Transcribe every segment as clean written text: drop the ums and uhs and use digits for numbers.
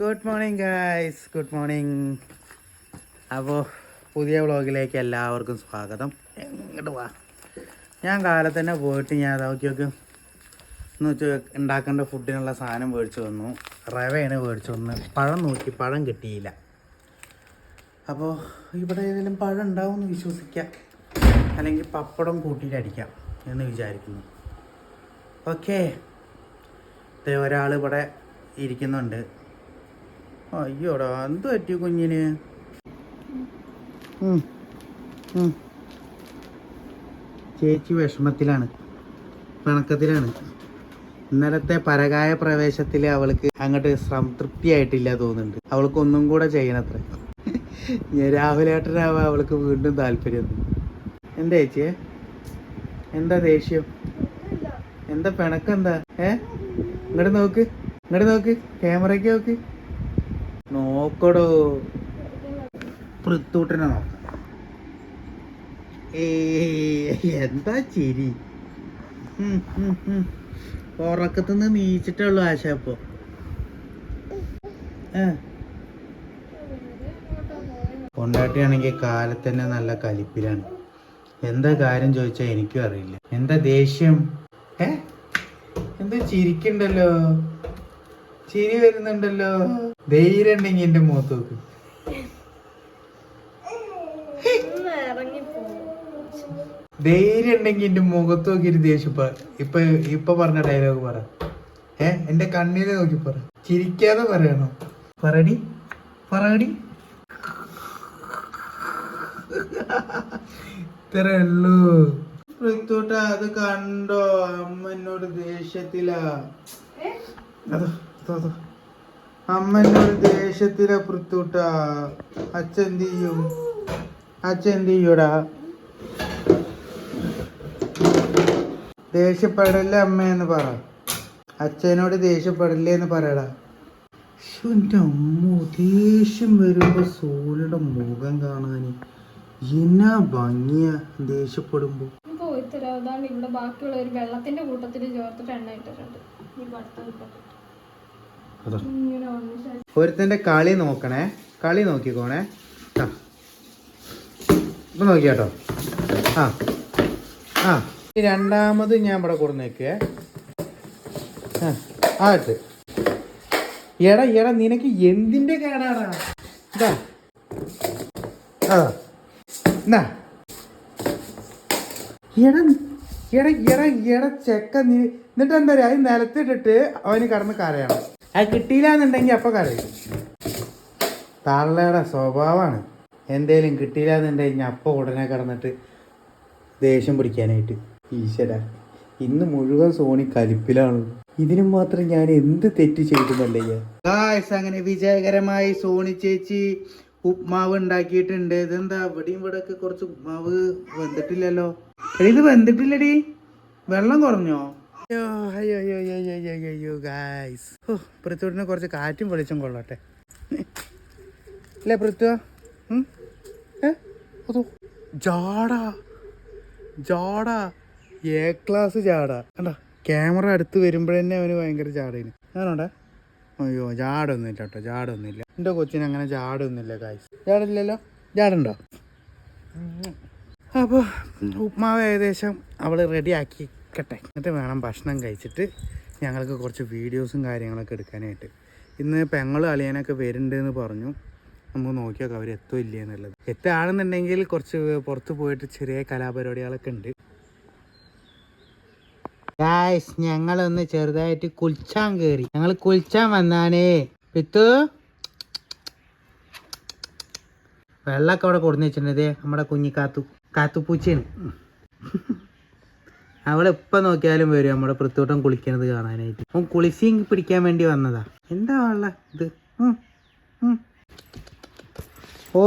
Good morning guys, good morning. അപ്പോൾ പുതിയ വ്ളോഗിലേക്ക് എല്ലാവർക്കും സ്വാഗതം. എങ്ങോട്ട് വാ, ഞാൻ കാലത്ത് തന്നെ പോയിട്ട് ഞാൻ നോക്കിയൊക്കെ എന്ന് വെച്ചാൽ ഉണ്ടാക്കേണ്ട ഫുഡിനുള്ള സാധനം മേടിച്ചു വന്നു. റവയാണ് മേടിച്ചു വന്ന്. പഴം നോക്കി, പഴം കിട്ടിയില്ല. അപ്പോൾ ഇവിടെ ഏതെങ്കിലും പഴം ഉണ്ടാവുമെന്ന് വിശ്വസിക്കാം, അല്ലെങ്കിൽ പപ്പടം കൂട്ടിയിട്ട് അടിക്കാം എന്ന് വിചാരിക്കുന്നു. ഓക്കെ, ഒരാൾ ഇവിടെ ഇരിക്കുന്നുണ്ട്. അയ്യോടാ, എന്ത് പറ്റി കുഞ്ഞിന്? ചേച്ചി വിഷമത്തിലാണ്, പിണക്കത്തിലാണ്. ഇന്നലത്തെ പരകായ പ്രവേശത്തിൽ അവൾക്ക് അങ്ങോട്ട് സംതൃപ്തിയായിട്ടില്ല തോന്നുന്നുണ്ട്. അവൾക്ക് ഒന്നും കൂടെ ചെയ്യണത്ര. രാവിലെ ഏട്ടനാവാൻ അവൾക്ക് വീണ്ടും താല്പര്യം. എന്താ ചേച്ചിയെ, എന്താ ദേഷ്യം, എന്താ പിണക്കെന്താ? ഇങ്ങോട്ട് നോക്ക്, ഇങ്ങോട്ട് നോക്ക്, ക്യാമറയ്ക്ക് നോക്ക്. നോക്കടോ, പൃത്തൂട്ടനെ നോക്കാം. എന്താ ചിരി? ഉറക്കത്തുനിന്ന് നീച്ചിട്ടുള്ളു ആശ. അപ്പോ കൊണ്ടാട്ടിയാണെങ്കിൽ കാലത്ത് തന്നെ നല്ല കലിപ്പിലാണ്. എന്താ കാര്യം ചോദിച്ചാൽ എനിക്കും അറിയില്ല. എന്താ ദേഷ്യം? എന്താ ചിരിക്കണ്ടല്ലോ, ചിരി വരുന്നുണ്ടല്ലോ. ധൈര്യം ഉണ്ടെങ്കിൽ എന്റെ മുഖത്ത് നോക്ക്. ധൈര്യം ഉണ്ടെങ്കിൽ എന്റെ മുഖത്ത് നോക്കിയിട്ട് ദേഷ്യപ്പ. ഇപ്പൊ പറഞ്ഞ ഡയലോഗ് പറ. എന്റെ കണ്ണിനെ നോക്കി പറ, ചിരിക്കാതെ പറയണോ? പറടി പറടി. ഇത്രേ ഉള്ളൂ. പൃത്തൂട്ട, അത് കണ്ടോ? അമ്മ എന്നോട് ദേഷ്യത്തിലാ. അമ്മ എന്നോട് ദേഷ്യത്തിലാ പൃത്തൂട്ട. അച്ഛൻ എന്ത് ചെയ്യും? അച്ഛൻ എന്ത് ചെയ്യൂടാ? ദേഷ്യപ്പെടല്ലേ അമ്മയെന്ന് പറ. അച്ഛനോട് ദേഷ്യപ്പെടല്ലേ എന്ന് പറയടാ. എൻ്റെ അമ്മ, ദേഷ്യം വരുമ്പോ സോനിയുടെ മുഖം കാണാൻ എന്നാ ഭംഗിയാ. ദേഷ്യപ്പെടുമ്പോ ഇവിടെ ബാക്കിയുള്ള ഒരു വെള്ളത്തിന്റെ കൂട്ടത്തിൽ ചേർത്തിട്ട് എണ്ണ ഇട്ടിട്ടുണ്ട്. ഒരുത്തന്റെ കളി നോക്കണേ, കളി നോക്കിക്കോണേ. ഇപ്പൊ നോക്കിയാട്ടോ. രണ്ടാമത് ഞാൻ ഇവിടെ കൊടുന്നേക്കേ. ആട്ട് എടാ എടാ, നിനക്ക് എന്തിന്റെ കേടാടാ? എടാ ചെക്ക, നീ എന്നിട്ട് എന്താ പറയാ, അത് നിലത്തിട്ടിട്ട് അവന് കടന്ന് കരയണം. അത് കിട്ടിയില്ലാന്നുണ്ടെങ്കി അപ്പൊ കരയും. തള്ളയുടെ സ്വഭാവമാണ്. എന്തേലും കിട്ടിയില്ലാന്നുണ്ടെങ്കിൽ അപ്പൊ ഉടനെ കടന്നിട്ട് ദേഷ്യം പിടിക്കാനായിട്ട്. ഈശ്വര, ഇന്ന് മുഴുവൻ സോണി കലിപ്പിലാണ്. ഇതിനും മാത്രം ഞാൻ എന്ത് തെറ്റ് ചെയ്തുമല്ലേ. അങ്ങനെ വിജയകരമായി സോണി ചേച്ചി ഉപ്മാവ് ഉണ്ടാക്കിയിട്ടുണ്ട്. ഇതെന്താ ഇവിടെയും ഇവിടെയൊക്കെ കുറച്ച് ഉപ്മാവ് വെന്തിട്ടില്ലല്ലോ. ഇത് വെന്തിട്ടില്ലടി, വെള്ളം കുറഞ്ഞോ? അയ്യോ ഗായ്സ്, പൃഥ്വിനെ കുറച്ച് കാറ്റും വെളിച്ചം കൊള്ളട്ടെ അല്ലേ പൃഥ്വ? ജാടാ എ ക്ലാസ് ജാടാ. കണ്ടാ, ക്യാമറ അടുത്ത് വരുമ്പോഴന്നെ അവന് ഭയങ്കര ജാടേന്. ഞാനോടെ അയ്യോ, ജാടൊന്നുമില്ല കേട്ടോ, ജാടൊന്നുമില്ല. എൻ്റെ കൊച്ചിന് അങ്ങനെ ജാടൊന്നുമില്ല ഗായ്സ്. ജാടില്ലല്ലോ? ജാടുണ്ടോ? അപ്പോൾ ഉപ്മാവ് ഏകദേശം അവൾ റെഡി ആക്കിക്കട്ടെ, എന്നിട്ട് വേണം ഭക്ഷണം കഴിച്ചിട്ട് ഞങ്ങൾക്ക് കുറച്ച് വീഡിയോസും കാര്യങ്ങളൊക്കെ എടുക്കാനായിട്ട്. ഇന്ന് പെങ്ങളും അളിയനൊക്കെ വരുന്നുണ്ടെന്ന് പറഞ്ഞു. നമുക്ക് നോക്കിയൊക്കെ അവർ എത്തുമില്ല എന്നുള്ളത്. എത്തുകയാണെന്നുണ്ടെങ്കിൽ കുറച്ച് പുറത്ത് പോയിട്ട് ചെറിയ കലാപരിപാടികളൊക്കെ ഉണ്ട്. ഗായ്സ്, ഞങ്ങളൊന്ന് ചെറുതായിട്ട് കുളിച്ചാൻ കയറി. ഞങ്ങൾ കുളിച്ചാൻ വന്നാനേ. പിത്തു വെള്ളമൊക്കെ അവിടെ കൊടുന്ന് വെച്ചിട്ടുണ്ട്. നമ്മുടെ കുഞ്ഞി കാത്തുപൂച്ചയാണ്. അവളിപ്പം നോക്കിയാലും വരും നമ്മുടെ പൃത്തൂട്ടം കുളിക്കണത് കാണാനായിട്ട്. അവൻ കുളിസി പിടിക്കാൻ വേണ്ടി വന്നതാ. എന്താ വെള്ള ഇത്? ഓ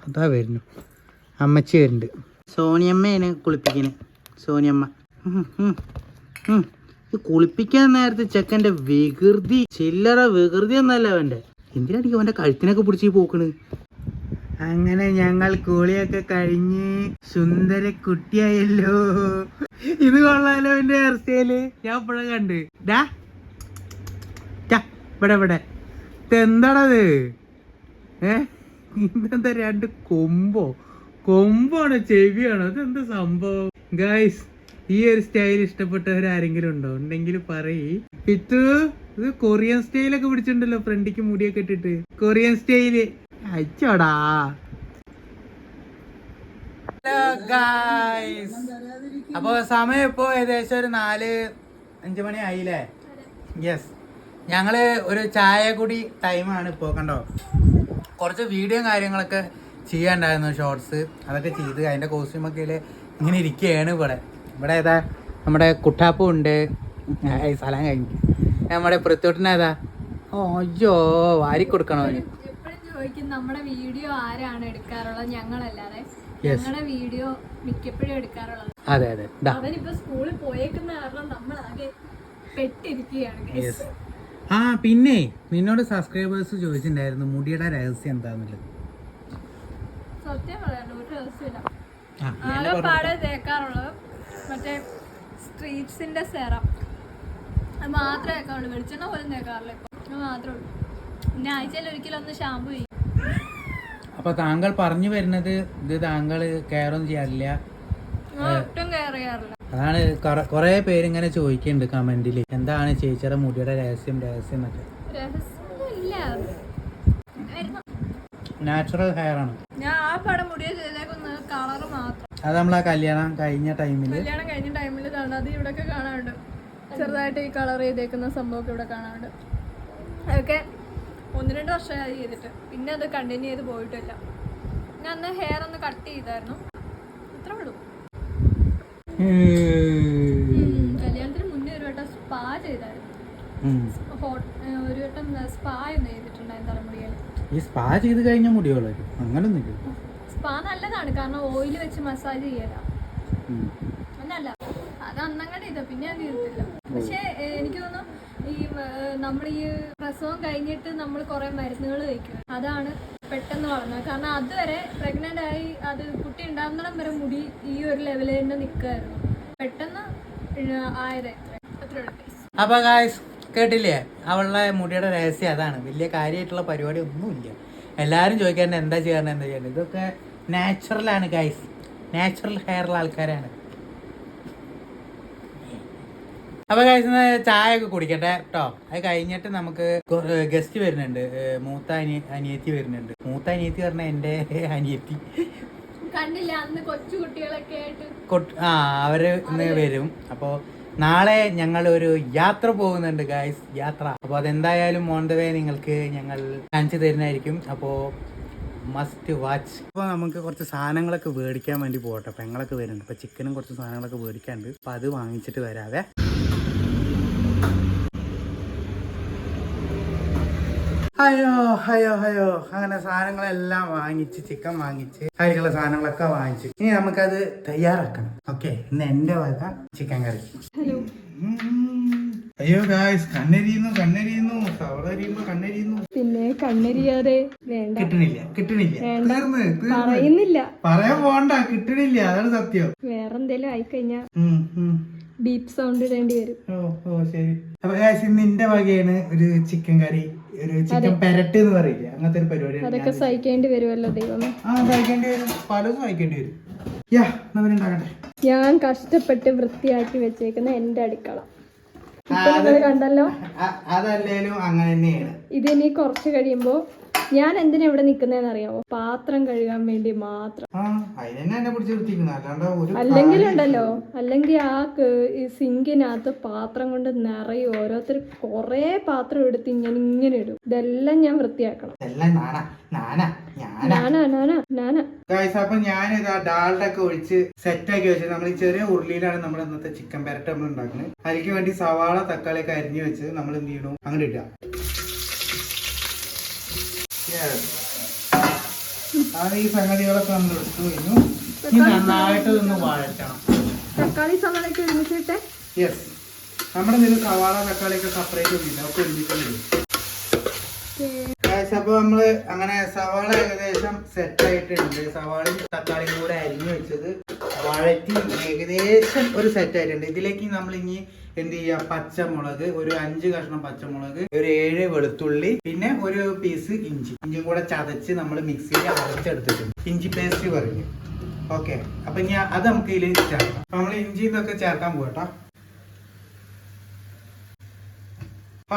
അതാ വരുന്നു, അമ്മച്ചി വരുന്നുണ്ട്. സോനിയമ്മയാണ് കുളിപ്പിക്കണേ. സോനിയമ്മ കുളിപ്പിക്കാൻ നേരത്തെ ചെക്കൻ്റെ വികൃതി, ചില്ലറ വികൃതി ഒന്നല്ല അവൻ്റെ. എന്തിനായിരിക്കും അവൻ്റെ കഴുത്തിനൊക്കെ പിടിച്ച് പോക്കണ്. അങ്ങനെ ഞങ്ങൾ കുളിയൊക്കെ കഴിഞ്ഞ് സുന്ദര കുട്ടിയായല്ലോ. ഇത് കൊള്ളാലോ എൻ്റെ ഹെയർ സ്റ്റൈല്. ഞാൻ ഇപ്പോഴും കണ്ട് ഇവിടെ ഇവിടെ ഇതെന്താണത്? ഇതെന്താ 2 കൊമ്പാണോ ചെവിയാണോ? ഇതെന്താ സംഭവം? ഗൈസ്, ഈ ഒരു സ്റ്റൈൽ ഇഷ്ടപ്പെട്ടവരാരെങ്കിലും ഉണ്ടോ? ഉണ്ടെങ്കിൽ പറയ്. പിത്തു, ഇത് കൊറിയൻ സ്റ്റൈലൊക്കെ പിടിച്ചിട്ടുണ്ടല്ലോ, ഫ്രണ്ടിക്ക് മുടിയൊക്കെ ഇട്ടിട്ട്. കൊറിയൻ സ്റ്റൈല് അയച്ചോടാ. അപ്പൊ സമയം ഇപ്പോ ഏകദേശം ഒരു 4-5 മണി ആയില്ലേ? യെസ്, ഞങ്ങള് ഒരു ചായ കുടി ടൈമാണ് ഇപ്പോ. കണ്ടോ, കുറച്ച് വീഡിയോ കാര്യങ്ങളൊക്കെ ചെയ്യാണ്ടായിരുന്നു, ഷോർട്സ്. അതൊക്കെ ചെയ്ത് അതിന്റെ കോസ്റ്റ്യൂമൊക്കെ ഇങ്ങനെ ഇരിക്കുകയാണ്. ഇവിടെ ഏതാ നമ്മുടെ കുട്ടാപ്പും ഉണ്ട്. സ്ഥലം കഴിഞ്ഞു. നമ്മുടെ പൃഥ്വിട്ടനേതാ? ഓ അയ്യോ, വാരി കൊടുക്കണോ? എപ്പോഴും ചോദിക്കും നമ്മുടെ വീഡിയോ ആരാണ് എടുക്കാറുള്ളത്, ഞങ്ങളല്ലാതെ. ഞങ്ങളുടെ വീഡിയോ മിക്കപ്പോഴും എടുക്കാറുള്ളത്. അതെ അതെ. അവനിപ്പോ സ്കൂളിൽ പോയേക്കുന്ന കാരണം നമ്മളാകെ പെട്ടിരിക്കുകയാണ്. ആ പിന്നെ നിന്നോട് സബ്സ്ക്രൈബേഴ്സ് ചോദിച്ചിട്ടുണ്ടായിരുന്നു മുടിയുടെ രഹസ്യം എന്താന്നുള്ളത്. സത്യം പറയാലോ, ഒരു രഹസ്യമില്ല. ആകെപ്പാടെ തേക്കാറുള്ളത് മറ്റേ സ്ട്രീറ്റ്സിന്റെ സെറം. അത് മാത്രമേ തേക്കാറുള്ളൂ. വെളിച്ചെണ്ണ പോലും തേക്കാറില്ല ഇപ്പൊ. അത് മാത്രമേ ഉള്ളൂ. പിന്നെ ആഴ്ചയിൽ ഒരിക്കലൊന്ന് ഷാമ്പു ചെയ്യും. അപ്പൊ താങ്കൾ പറഞ്ഞു വരുന്നത് ഇത് താങ്കൾ കെയർ ഒന്നും ചെയ്യാറില്ല? ഒട്ടും കെയർ ചെയ്യാറില്ല. അതാണ് കൊറേ പേര് ഇങ്ങനെ ചോദിക്കുന്നുണ്ട് കമന്റില്, എന്താണ് ചേച്ചിയുടെ മുടിയുടെ രഹസ്യം എന്നൊക്കെ. നാച്ചുറൽ ഹെയർ ആണ്. ഞാൻ ആ പടം മുടിയെ ചെയ്തേക്കുന്ന കളർ മാത്രം. അത് നമ്മളാ കല്യാണം കഴിഞ്ഞ ടൈമില് അത് ഇവിടെയൊക്കെ കാണാറുണ്ട്. ചെറുതായിട്ട് ഈ കളർ ചെയ്തേക്കുന്ന സംഭവമൊക്കെ ഇവിടെ കാണാറുണ്ട്. അതൊക്കെ 1-2 വർഷമായി ചെയ്തിട്ട്. പിന്നെ അത് കണ്ടിന്യൂ ചെയ്ത് പോയിട്ടില്ല. ഞാൻ അന്ന് ഹെയർ ഒന്ന് കട്ട് ചെയ്തായിരുന്നു, ഇത്ര ഉള്ളൂ. കല്യാണത്തിന് മുന്നേ ഒരു വട്ടം സ്പാ ചെയ്തായിരുന്നു. ഒരു വട്ടം സ്പാ ഒന്ന് ചെയ്തിട്ടുണ്ടായിരുന്നു തലമുടിയിൽ. ഈ സ്പാ ചെയ്ത് കഴിഞ്ഞ മുടികളോ? അങ്ങനൊന്നും. സ്പാ നല്ലതാണ്, കാരണം ഓയിൽ വെച്ച് മസാജ് ചെയ്യല. അല്ല, അത് അന്നങ്ങനെ ചെയ്ത പിന്നെ ഞാൻ ചെയ്തിട്ടില്ല. പക്ഷെ എനിക്ക് തോന്നുന്നു ഈ നമ്മൾ ഈ പ്രസവം കഴിഞ്ഞിട്ട് നമ്മൾ കുറെ മരുന്നുകൾ കഴിക്കും. അതാണ് പെട്ടെന്ന് വളർന്നത്. കാരണം അതുവരെ പ്രഗ്നന്റ് ആയി അത് കുട്ടി ഉണ്ടാകുന്നിടം വരെ മുടി ഈ ഒരു ലെവലിൽ തന്നെ നിൽക്കുമായിരുന്നു. പെട്ടെന്ന് ആയത് അത്ര. അപ്പൊ ഗായ്സ് കേട്ടില്ലേ, അവളുടെ മുടിയുടെ രഹസ്യം അതാണ്. വലിയ കാര്യമായിട്ടുള്ള പരിപാടി ഒന്നുമില്ല. എല്ലാരും ചോദിക്കാൻ എന്താ ചെയ്യേണ്ടത്. ഇതൊക്കെ നാച്ചുറലാണ് ഗായ്സ്. നാച്ചുറൽ ഹെയറുള്ള ആൾക്കാരാണ്. അപ്പൊ ഗായ്സ് ചായ ഒക്കെ കുടിക്കട്ടെ കേട്ടോ. അത് കഴിഞ്ഞിട്ട് നമുക്ക് ഗസ്റ്റ് വരുന്നുണ്ട്. മൂത്ത അനിയത്തി വരുന്നുണ്ട്. മൂത്ത അനിയത്തി പറഞ്ഞ എന്റെ അനിയത്തി കണ്ടില്ല അന്ന് കൊച്ചു കുട്ടികളൊക്കെ ആയിട്ട്. അവര് ഇന്ന് വരും. അപ്പൊ നാളെ ഞങ്ങൾ ഒരു യാത്ര പോകുന്നുണ്ട് ഗായ്സ്, യാത്ര. അപ്പൊ അതെന്തായാലും ഓൺ ദ വേ നിങ്ങൾക്ക് ഞങ്ങൾ കാണിച്ചു തരുന്നതായിരിക്കും. അപ്പോ മസ്റ്റ് വാച്ച്. അപ്പോൾ നമുക്ക് കുറച്ച് സാധനങ്ങളൊക്കെ മേടിക്കാൻ വേണ്ടി പോകട്ടെ. പെങ്ങളൊക്കെ വരുന്നുണ്ട്. ഇപ്പൊ ചിക്കനും കുറച്ച് സാധനങ്ങളൊക്കെ മേടിക്കാനുണ്ട്. അപ്പൊ അത് വാങ്ങിച്ചിട്ട് വരാവേ. അയ്യോ അങ്ങനെ സാധനങ്ങളെല്ലാം വാങ്ങിച്ച്, ചിക്കൻ വാങ്ങിച്ച്, അതിലുള്ള സാധനങ്ങളൊക്കെ വാങ്ങിച്ച് ഇനി നമുക്കത് തയ്യാറാക്കണം. ഓക്കെ, ഇന്ന് എന്റെ വക ചിക്കൻ കറി. അയ്യോ ഗായ്സ്, കണ്ണെരിയുന്നു പിന്നെ കണ്ണെരിയാതെ വേണ്ട. കിട്ടണില്ല പറയുന്നില്ല, പറയാൻ പോണ്ട, കിട്ടണില്ല. അതാണ് സത്യം. വേറെന്തേലും ആയിക്കഴിഞ്ഞാ ബീപ്പ് സൗണ്ട് ഇടേണ്ടി വരും. ഓ ശരി. അപ്പൊ ഗായ്സ് ഇന്ന് എന്റെ വകയാണ് ഒരു ചിക്കൻ കറി, ഒരു ചിക്കൻ പെരട്ട് എന്ന് പറയില്ല, അങ്ങനത്തെ ഒരു പരിപാടി. അതൊക്കെ സഹിക്കേണ്ടി വരുമല്ലോ ദൈവമേ. സഹിക്കേണ്ടി വരും, പലതും സഹിക്കേണ്ടി വരും. ഞാൻ കഷ്ടപ്പെട്ട് വൃത്തിയാക്കി വെച്ചേക്കുന്ന എന്റെ അടുക്കള കണ്ടല്ലോ. അതല്ലേലും അങ്ങനെ തന്നെയാണ്. ഇതിനി കുറച്ച് കഴിയുമ്പോ ഞാൻ എന്തിനാ ഇവിടെ നിക്കുന്നതെന്ന് അറിയാമോ? പാത്രം കഴുകാൻ വേണ്ടി മാത്രം. അല്ലെങ്കിൽ ആ സിങ്കിനകത്ത് പാത്രം കൊണ്ട് നിറയും. ഓരോരുത്തർ കൊറേ പാത്രം എടുത്ത് ഇങ്ങനെ ഇടും. ഇതെല്ലാം ഞാൻ വൃത്തിയാക്കണം. അപ്പൊ ഞാനിതാ ഡാൾഡൊക്കെ ഒഴിച്ച് സെറ്റാക്കി വെച്ചത്. നമ്മൾ ഈ ചെറിയ ഉരുളിയിലാണ് നമ്മൾ ഇന്നത്തെ ചിക്കൻ പെരട്ട് നമ്മൾ ഉണ്ടാക്കുന്നത്. അതിലേക്ക് വേണ്ടി സവാള തക്കാളി ഒക്കെ അരിഞ്ഞു വെച്ച് നമ്മൾ എന്ത് ചെയ്യണം, അങ്ങനെ ഇടുക. ഈ സംഗതികളൊക്കെ നമ്മൾ എടുത്തു കഴിഞ്ഞു. ഇനി നന്നായിട്ട് ഇതൊന്ന് വഴറ്റണം. തക്കാളി സവാളയൊക്കെ ഒരുമിച്ചിട്ട് യെസ്, നമ്മുടെ ഇതിൽ സവാള തക്കാളിയൊക്കെ സെപ്പറേറ്റ് ഒന്നുമില്ല, ഒക്കെ ഒരുമിച്ചുണ്ട്. അപ്പൊ നമ്മള് അങ്ങനെ സവാള ഏകദേശം സെറ്റ് ആയിട്ടുണ്ട്. സവാളയും തക്കാളിയും കൂടെ അരിഞ്ഞു വെച്ചത് വഴറ്റി ഏകദേശം ഒരു സെറ്റ് ആയിട്ടുണ്ട്. ഇതിലേക്ക് നമ്മൾ ഇനി എന്ത് ചെയ്യുക, പച്ചമുളക് ഒരു 5 കഷ്ണം പച്ചമുളക്, ഒരു 7 വെളുത്തുള്ളി, പിന്നെ ഒരു പീസ് ഇഞ്ചിയും കൂടെ ചതച്ച് നമ്മൾ മിക്സിയിൽ അരച്ചെടുത്തിട്ടുണ്ട്. ഇഞ്ചി പേസ്റ്റ് പറഞ്ഞു. ഓക്കെ, അപ്പൊ ഇനി അത് നമുക്ക് ഇതിൽ ചേർക്കാം. നമ്മൾ ഇഞ്ചി ഇതൊക്കെ ചേർക്കാൻ പോകട്ടോ.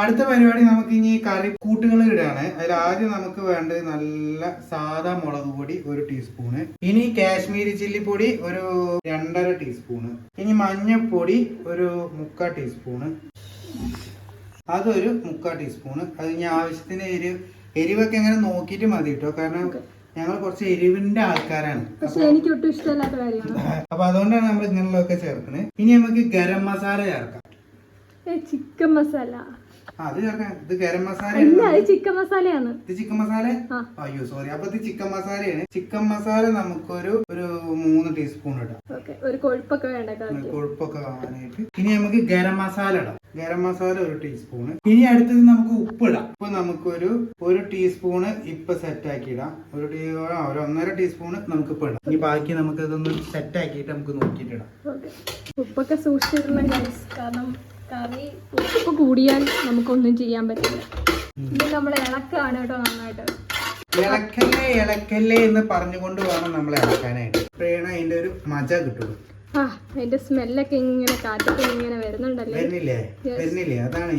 അടുത്ത പരിപാടി നമുക്ക് ഇനി കറിക്കൂട്ടുകൾ ഇടുകയാണ്. അതിൽ ആദ്യം നമുക്ക് വേണ്ടത് നല്ല സാധാ മുളക് പൊടി 1 ടീസ്പൂണ്, ഇനി കാശ്മീരി ചില്ലി പൊടി ഒരു 2.5 ടീസ്പൂണ്, ഇനി മഞ്ഞൾപ്പൊടി ഒരു 3/4 ടീസ്പൂണ്, അതൊരു 3/4 ടീസ്പൂണ്. അത് ഇനി ആവശ്യത്തിന് എരിവൊക്കെ എങ്ങനെ നോക്കിയിട്ട് മതി കേട്ടോ, കാരണം ഞങ്ങൾ കുറച്ച് എരിവിന്റെ ആൾക്കാരാണ്. എനിക്ക് ഒട്ടും ഇഷ്ടമില്ലാത്ത കാര്യമാണ്. അപ്പൊ അതുകൊണ്ടാണ് നമ്മൾ ഇങ്ങനെയുള്ളതൊക്കെ ചേർക്കുന്നത്. ഇനി നമുക്ക് ഗരം മസാല ചേർക്കാം. ചിക്കൻ മസാല അത് ചേർക്കാം. ഇത് ഗരം മസാല, ചിക്കൻ മസാലയാണ്. ഇത് ചിക്കൻ മസാല, അയ്യോ സോറി. അപ്പൊ ഇത് ചിക്കൻ മസാലയാണ്. ചിക്കൻ മസാല നമുക്കൊരു 3 ടീസ്പൂൺ ഇടാം. ഒരു കൊഴുപ്പൊക്കെ വേണ്ട, കൊഴുപ്പൊക്കെ കാണാനായിട്ട്. ഇനി നമുക്ക് ഗരം മസാല ഇടാം. ഗരം മസാല 1 ടീസ്പൂണ്. ഇനി അടുത്തത് നമുക്ക് ഉപ്പിടാം. ഉപ്പ് നമുക്കൊരു 1 ടീസ്പൂണ് ഇപ്പൊ സെറ്റ് ആക്കി ഇടാം. ഒരു 1.5 ടീസ്പൂണ് നമുക്ക് ഇപ്പൊ ഇടാം. ഇനി ബാക്കി നമുക്ക് ഇതൊന്ന് സെറ്റ് ആക്കിയിട്ട് നമുക്ക് നോക്കിയിട്ടിടാം. ഉപ്പൊക്കെ സൂക്ഷിച്ചിടണം, കാരണം കറി ഉപ്പ് കൂടിയാൽ നമുക്കൊന്നും ചെയ്യാൻ പറ്റില്ല. ഇത് നമ്മൾ ഇളക്കാണ് കേട്ടോ, നന്നായിട്ട് ഇളക്കല്ലേ എന്ന് പറഞ്ഞുകൊണ്ട് വേണം നമ്മൾ ഇളക്കാനായിട്ട്. അപ്പോഴാണ് അതിന്റെ ഒരു മജ കിട്ടുള്ളൂ. അതിന്റെ സ്മെല്ലൊക്കെ ഇങ്ങനെ കാറ്റൊക്കെ ഇങ്ങനെ വരുന്നുണ്ടല്ലേ. വരുന്നില്ലേ? അതാണ്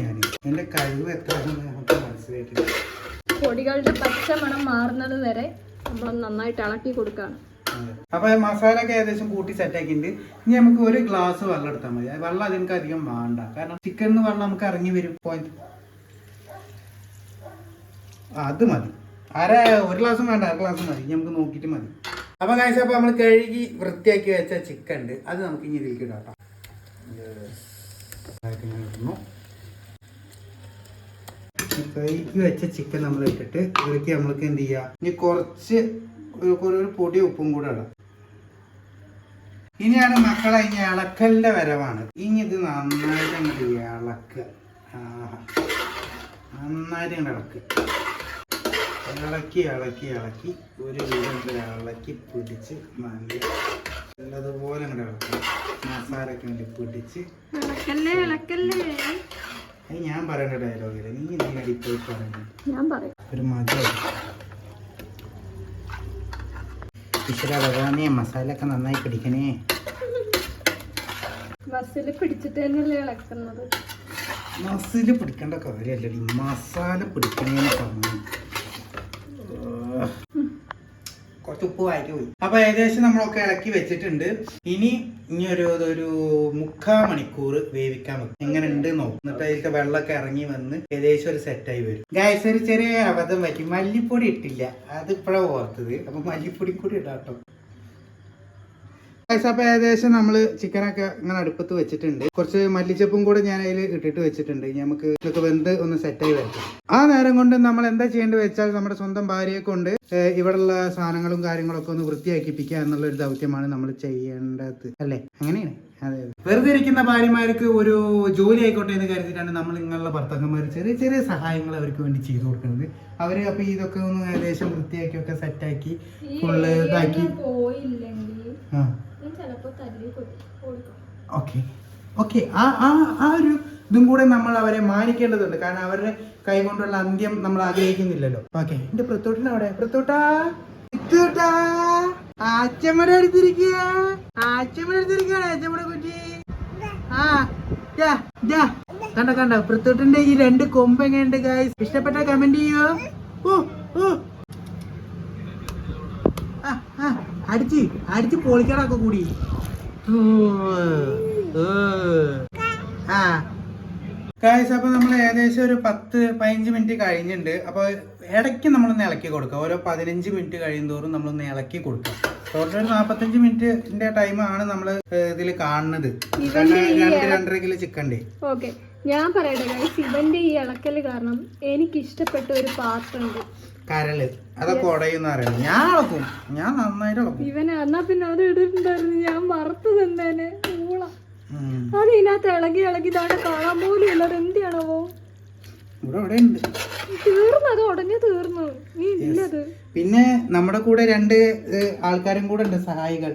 ഞാൻ എന്റെ കഴിവ് എത്ര നമുക്ക് മനസ്സിലായിട്ടില്ല. പൊടികളുടെ പച്ചമണം മാറുന്നത് വരെ നമ്മൾ നന്നായിട്ട് ഇളക്കി കൊടുക്കുകയാണ്. അപ്പൊ മസാല ഒക്കെ ഏകദേശം കൂട്ടി സെറ്റ് ആക്കിയിട്ടുണ്ട്. ഇനി നമുക്ക് 1 ഗ്ലാസ് വെള്ളം എടുത്താൽ മതി. വെള്ളം അതിനൊക്കെ അധികം വേണ്ട, കാരണം ചിക്കനിന്ന് വെള്ളം നമുക്ക് ഇറങ്ങി വരും. അത് മതി. 1 ഗ്ലാസും വേണ്ട, 1/2 ഗ്ലാസ് മതി. നമുക്ക് നോക്കിയിട്ട് മതി. അപ്പൊ കാഴ്ച, അപ്പൊ നമ്മൾ കഴുകി വൃത്തിയാക്കി വെച്ച ചിക്കൻ ഉണ്ട്, അത് നമുക്ക് ഇനി ഇതിലേക്ക് ഇടാം. കഴുകി വെച്ച ചിക്കൻ നമ്മൾ ഇട്ടിട്ട് ഇതിലേക്ക് നമ്മൾക്ക് എന്ത് ചെയ്യാം, ഇനി കുറച്ച് ഒരു പൊടി ഉപ്പും കൂടെ ഇടാം. ഇനിയാണ് മക്കളെ ഇനി ഇളക്കലിന്റെ വരവാണ്. ഇനി ഇത് നന്നായിട്ട് അങ്ങോട്ട് ഇളക്കുക. നന്നായിട്ട് അങ്ങോട്ട് ഇളക്കി ഒരു വിധത്തിൽ ഇളക്കി പിടിച്ച് നല്ലതുപോലെ അങ്ങോട്ട് ഇളക്കുക. മസാലയൊക്കെ വേണ്ടി പിടിച്ച് ഞാൻ പറയേണ്ട ഡയലോഗില്ല, നീ നല്ല അടിപ്പോയി പറയുന്നത് ഒരു മജ. ഭഗവാനെ, മസാല ഒക്കെ നന്നായി പിടിക്കണേ. മസില് പിടിച്ചിട്ട് തന്നെയല്ലേ ഇളക്കുന്നത്. മസില് പിടിക്കേണ്ട കാര്യമല്ലടി, മസാല പിടിക്കണേന്ന് പറഞ്ഞു. കുറച്ച് ഉപ്പ് വായിക്ക് പോയി. അപ്പൊ ഏകദേശം നമ്മളൊക്കെ ഇളക്കി വെച്ചിട്ടുണ്ട്. ഇനി ഒരു 3/4 മണിക്കൂർ വേവിക്കാൻ വെക്കും. എങ്ങനെ ഉണ്ട് നോക്കും. എന്നിട്ട് അതിലത്തെ വെള്ളമൊക്കെ ഇറങ്ങി വന്ന് ഏകദേശം ഒരു സെറ്റായി വരും. ഗായ്സ്, ഒരു ചെറിയ അബദ്ധം പറ്റി, മല്ലിപ്പൊടി ഇട്ടില്ല. അത് ഇപ്പഴാ ഓർത്തത്. അപ്പൊ മല്ലിപ്പൊടി കൂടി ഇടാട്ടോ. അപ്പൊ ഏകദേശം നമ്മള് ചിക്കനൊക്കെ ഇങ്ങനെ അടുപ്പത്ത് വെച്ചിട്ടുണ്ട്. കുറച്ച് മല്ലിച്ചപ്പും കൂടെ ഞാൻ അതിൽ ഇട്ടിട്ട് വെച്ചിട്ടുണ്ട്. നമുക്ക് ഇതൊക്കെ വെന്ത് ഒന്ന് സെറ്റായി വരട്ടെ. ആ നേരം കൊണ്ട് നമ്മൾ എന്താ ചെയ്യേണ്ടത് വെച്ചാൽ, നമ്മുടെ സ്വന്തം ഭാര്യയെ കൊണ്ട് ഇവിടെയുള്ള സാധനങ്ങളും കാര്യങ്ങളൊക്കെ ഒന്ന് വൃത്തിയാക്കിപ്പിക്കുക എന്നുള്ള ഒരു ദൗത്യമാണ് നമ്മൾ ചെയ്യേണ്ടത്, അല്ലേ? അങ്ങനെയാണ്. അതെ. വെറുതെ ഇരിക്കുന്ന ഭാര്യമാർക്ക് ഒരു ജോലി ആയിക്കോട്ടെ എന്ന് കരുതിയിട്ടാണ് നമ്മൾ ഇങ്ങനെയുള്ള ഭർത്താക്കന്മാർ ചെറിയ ചെറിയ സഹായങ്ങൾ അവർക്ക് വേണ്ടി ചെയ്തു കൊടുക്കുന്നത്. അവര് അപ്പൊ ഇതൊക്കെ ഒന്ന് ഏകദേശം വൃത്തിയാക്കി ഒക്കെ സെറ്റാക്കി ഫുള്ള് ഇതാക്കി. ഓക്കെ ആ ഒരു ഇതും കൂടെ നമ്മൾ അവരെ മാനിക്കേണ്ടതുണ്ട്, കാരണം അവരുടെ കൈ കൊണ്ടുള്ള അന്ത്യം നമ്മൾ ആഗ്രഹിക്കുന്നില്ലല്ലോ. ഓക്കെ, എന്റെ പ്രത്തോട്ടിനവിടെ അച്ഛമ്മടെ അച്ഛമ്മടെ കുട്ടി. കണ്ട പ്രത്തോട്ടിന്റെ ഈ 2 കൊമ്പ് എങ്ങനെയുണ്ട് ഗൈസ്? ഇഷ്ടപ്പെട്ട കമന്റ് ചെയ്യോ. അടിച്ച് പൊളിക്കണൊക്കെ കൂടി. അപ്പൊ നമ്മൾ ഏകദേശം ഒരു 10-15 മിനിറ്റ് കഴിഞ്ഞിട്ടുണ്ട്. അപ്പൊ ഇടയ്ക്ക് നമ്മളൊന്ന് ഇളക്കി കൊടുക്കുക. ഓരോ 15 മിനിറ്റ് കഴിയുന്തോറും നമ്മളൊന്ന് ഇളക്കി കൊടുക്കുക. ടോട്ടൽ 45 മിനിറ്റിന്റെ ടൈമാണ് നമ്മൾ ഇതിൽ കാണുന്നത്. 2-2.5 കിലോ ചിക്കൻ്റെ. ഓക്കെ, ഞാൻ പറയട്ടെ, ഇവന്റെ ഈ ഇളക്കല് കാരണം എനിക്ക് ഇഷ്ടപ്പെട്ട ഒരു പാത്രമുണ്ട്, കരള്. അതൊക്കെ ഉടയുന്ന അറിയണം. ഞാൻ ഇളക്കും, ഞാൻ നന്നായിട്ട് ഇളക്കും. ഇവനെ എന്നാ പിന്നെ അത് ഇട്ടിട്ടുണ്ടായിരുന്നു, ഞാൻ മറത്തു തന്നേനെ. അത് ഇതിനകത്ത് ഇളകി ഇതാണ് കാണാൻ പോലും ഇല്ല. അത് എന്തിയാണോ തീർന്നു, അത് ഉടനെ തീർന്നു. നീ ഇല്ലത്. പിന്നെ നമ്മുടെ കൂടെ 2 ആൾക്കാരും കൂടെ ഉണ്ട്, സഹായികൾ.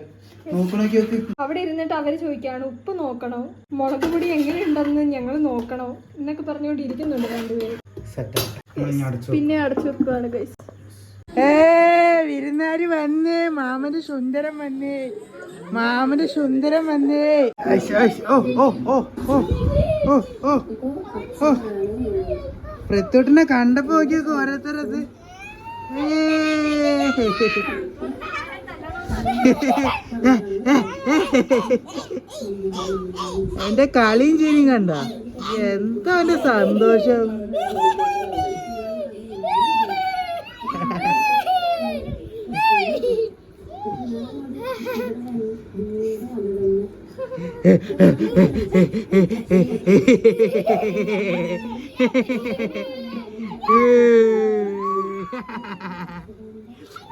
നോക്കണോക്കി നോക്ക്. അവിടെ ഇരുന്നിട്ട് അവര് ചോദിക്കാണ് ഉപ്പ് നോക്കണോ, മുളക് പൊടി എങ്ങനെയുണ്ടെന്ന് ഞങ്ങൾ നോക്കണോ എന്നൊക്കെ പറഞ്ഞുകൊണ്ടിരിക്കുന്നുണ്ട് രണ്ടുപേരും. പിന്നെ അടച്ചു വെക്കുകയാണ് ഗൈസ്. വിരുന്നാര് വന്നേ, മാമന്റെ സുന്ദരം വന്നേ, മാമന്റെ സുന്ദരം വന്നേ. പ്രത്യോട്ടിനെ കണ്ടപ്പോ നോക്കിയൊക്കെ ഓരോരുത്തരത് എന്റെ കളിയും ചിരിയും കണ്ട, എന്താ എന്റെ സന്തോഷം.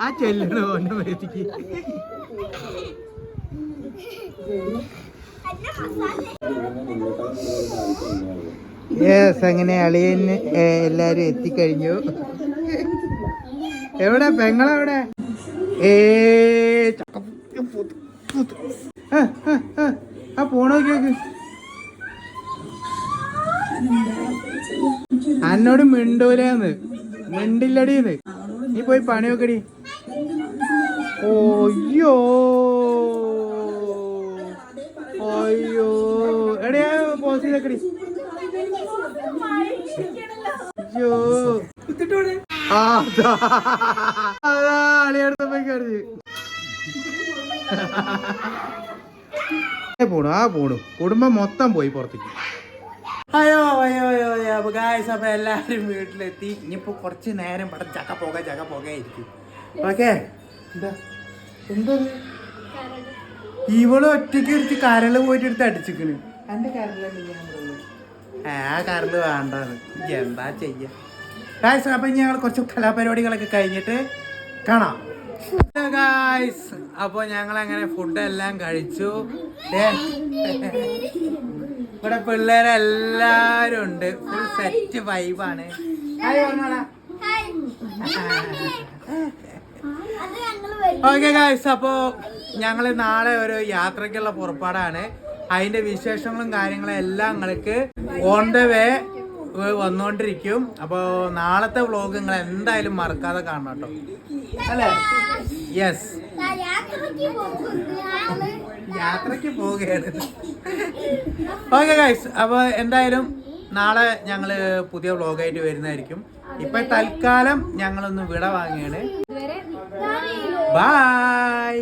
ആ ചെല്ലണ കൊണ്ട് മേടിക്ക്. യെസ്, അങ്ങനെ അളിയന് എല്ലാരും എത്തിക്കഴിഞ്ഞു. എവിടെ പെങ്ങളെവിടെ? ആ പോണോക്കിയോക്ക്. എന്നോട് മിണ്ടൂലേന്ന്, മിണ്ടില്ലടീന്ന്. നീ പോയി പണി നോക്കടി. ഓയ്യോ അയ്യോ, എടയാ പോസ് ചെയ്തേക്കടി. അയ്യോ അതാ അളിയടുത്തപ്പോ കറിഞ്ഞ് പോണു. ആ പോണു, കുടുംബം മൊത്തം പോയി പുറത്തേക്ക്. അയ്യോ അയ്യോ അയ്യോ അയ്യോ. അപ്പൊ ഗായ്സ്, അപ്പൊ എല്ലാരും വീട്ടിലെത്തി. ഇനിയിപ്പോ കുറച്ച് നേരം ഇവിടെ ചക്ക പോകായിരിക്കും. ഓക്കെ, എന്താ എന്താ ഇവള് ഒറ്റയ്ക്ക് എടുത്ത് കരള് പോയിട്ട് എടുത്ത് അടിച്ചിക്കണ്. എന്റെ കരള് ആ കരള് വേണ്ടാന്ന് എന്താ ചെയ്യാ ഗായ്സ്. അപ്പൊ ഞങ്ങൾ കുറച്ച് കലാപരിപാടികളൊക്കെ കഴിഞ്ഞിട്ട് കാണാം ഗായ്സ്. അപ്പൊ ഞങ്ങൾ അങ്ങനെ ഫുഡെല്ലാം കഴിച്ചു. ഇവിടെ പിള്ളേരെല്ലാരും ഉണ്ട്, ഫുൾ സെറ്റ് വൈബാണ്. ഓക്കെ ഗായ്സ്, അപ്പോ ഞങ്ങള് നാളെ ഒരു യാത്രക്കുള്ള പുറപ്പാടാണ്. അതിന്റെ വിശേഷങ്ങളും കാര്യങ്ങളും എല്ലാം നിങ്ങൾക്ക് ഓൺ ദ വേ വന്നോണ്ടിരിക്കും. അപ്പൊ നാളത്തെ വ്ളോഗ് നിങ്ങൾ എന്തായാലും മറക്കാതെ കാണണം കേട്ടോ, അല്ലേ? യെസ്, യാത്രക്ക് പോവുകയാണ്. ഓക്കെ ഗൈസ്, അപ്പൊ എന്തായാലും നാളെ ഞങ്ങള് പുതിയ വ്ളോഗായിട്ട് വരുന്നതായിരിക്കും. ഇപ്പൊ തൽക്കാലം ഞങ്ങളൊന്ന് വിട വാങ്ങിയാണ്. ബൈ.